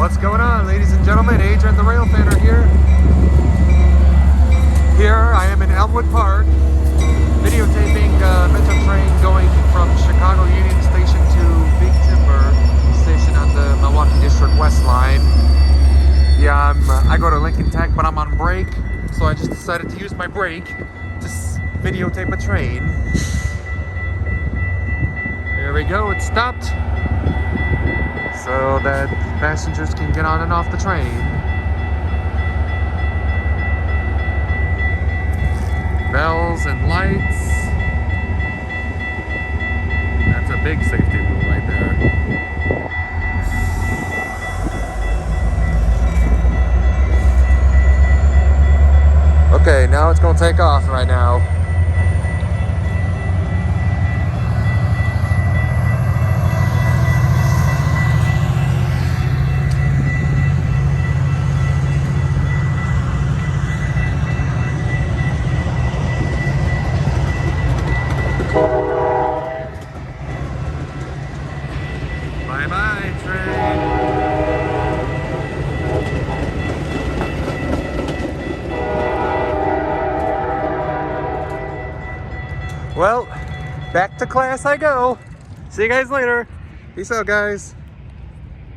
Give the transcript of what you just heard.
What's going on, ladies and gentlemen? Adrian the Rail Fanner here. Here I am in Elmwood Park, videotaping Metro train going from Chicago Union Station to Big Timber Station on the Milwaukee District West line. Yeah, I go to Lincoln Tech, but I'm on break, so I just decided to use my break to videotape a train. There we go, it stopped, so that passengers can get on and off the train. Bells and lights. That's a big safety rule right there. Okay, now it's gonna take off right now. Bye-bye, train. Well, back to class I go. See you guys later. Peace out, guys.